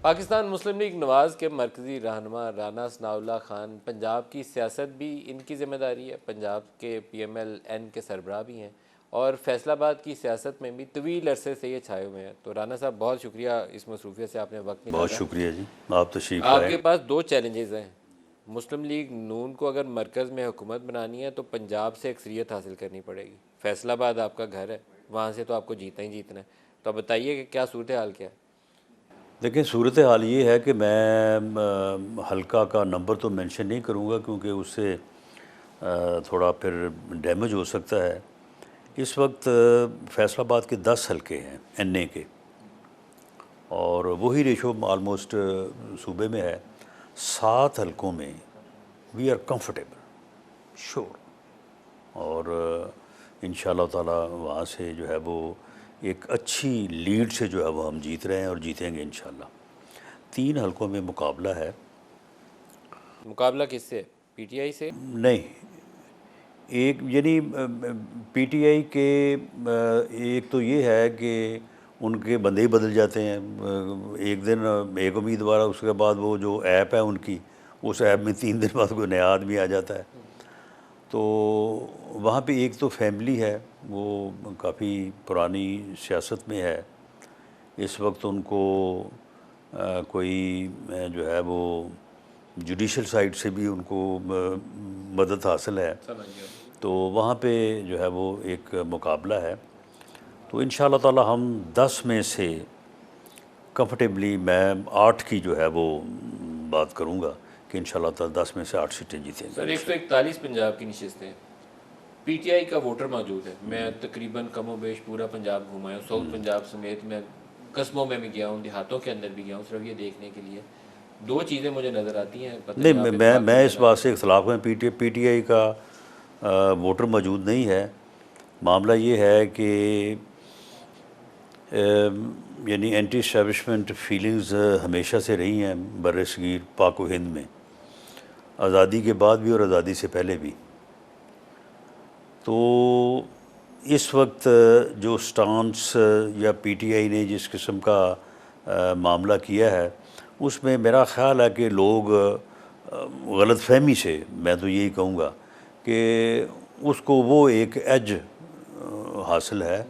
पाकिस्तान मुस्लिम league नवाज़ के मरकज़ी रहनुमा राना सनाउल्लाह खान पंजाब की सियासत भी इनकी ज़िम्मेदारी है। पंजाब के PMLN के सरबराह भी हैं और फैसलाबाद की सियासत में भी तवील अरसे से ये छाए हुए हैं। तो राना साहब, बहुत शुक्रिया इस मसरूफियत से आपने वक्त निकाला। बहुत शुक्रिया जी, आप तशरीफ़ लाए। आपके पास दो चैलेंजेस हैं। मुस्लिम लीग नून को अगर मरकज़ में हुकूमत बनानी है तो पंजाब से अक्सरियत हासिल करनी पड़ेगी। फैसलाबाद आपका घर है, वहाँ से तो आपको जीतना ही जीतना है। तो आप बताइए कि क्या सूरत हाल क्या है। देखिए, सूरत हाल ये है कि मैं हल्का का नंबर तो मेंशन नहीं करूँगा क्योंकि उससे थोड़ा फिर डैमेज हो सकता है। इस वक्त फैसलाबाद के 10 हलके हैं NA के, और वही रेशो आलमोस्ट सूबे में है। 7 हलकों में वी आर कंफर्टेबल श्योर, और इंशाल्लाह ताला वहाँ से जो है वो एक अच्छी लीड से जो है वो हम जीत रहे हैं और जीतेंगे इंशाल्लाह। 3 हलकों में मुकाबला है। मुकाबला किससे? PTI से? नहीं, एक यानी PTI के एक तो ये है कि उनके बंदे ही बदल जाते हैं। एक दिन एक उम्मीदवार, उसके बाद वो जो ऐप है उनकी, उस ऐप में 3 दिन बाद कोई नया आदमी आ जाता है। तो वहाँ पे एक तो फैमिली है, वो काफ़ी पुरानी सियासत में है। इस वक्त उनको कोई जो है वो जुडिशल साइड से भी उनको मदद हासिल है। तो वहाँ पे जो है वो एक मुकाबला है। तो इंशाल्लाह ताला हम 10 में से कंफर्टेबली, मैं 8 की जो है वो बात करूँगा कि इंशाल्लाह ताला 10 में से 8 सीटें जीतेंगे। सर, 141 पंजाब की नशिस्तें, PTI का वोटर मौजूद है। मैं तकरीबन कमोबेश पूरा पंजाब घुमा हूँ, साउथ पंजाब समेत। मैं कस्बों में भी गया हूँ, देहातों के अंदर भी गया हूँ, सिर्फ ये देखने के लिए। दो चीज़ें मुझे नज़र आती हैं। नहीं, मैं इस बात से इख्तलाफ में, PTI का वोटर मौजूद नहीं है। मामला ये है कि यानी एंटी एस्टैब्लिशमेंट फीलिंग्स हमेशा से रही हैं बर सगीर पाक व हिंद में, आज़ादी के बाद भी और आज़ादी से पहले भी। तो इस वक्त जो स्टांस या PTI ने जिस किस्म का मामला किया है, उसमें मेरा ख़्याल है कि लोग गलतफहमी से, मैं तो यही कहूँगा कि उसको वो एक एज हासिल है।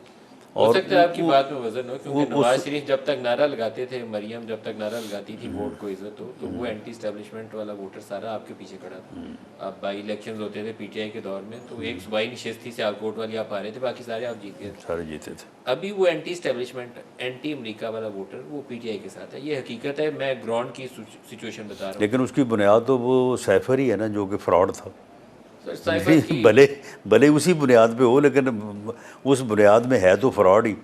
हो सकता है आपकी बात में वजन हो, क्योंकि नवाज शरीफ जब तक नारा लगाते थे, मरियम जब तक नारा लगाती थी वोट को इज्जत हो, तो वो एंटी स्टैब्लिशमेंट वाला वोटर सारा आपके पीछे खड़ा था। अब बाई इलेक्शंस होते थे PTI के दौर में, तो एक सूबाई नशिस्त थी सियालकोट वाली, आप आ रहे थे, बाकी सारे आप जीत गए, सारे जीते थे। अभी वो एंटी स्टैब्लिशमेंट, एंटी अमेरिका वाला वोटर वो PTI के साथ है। ये हकीकत है, मैं ग्राउंड की सिचुएशन बता रहा हूँ। लेकिन उसकी बुनियाद तो वो सैफर ही है ना, जो कि फ्रॉड था। सर, भले उसी बुनियाद पे हो, लेकिन उस बुनियाद में है तो फ्रॉड ही।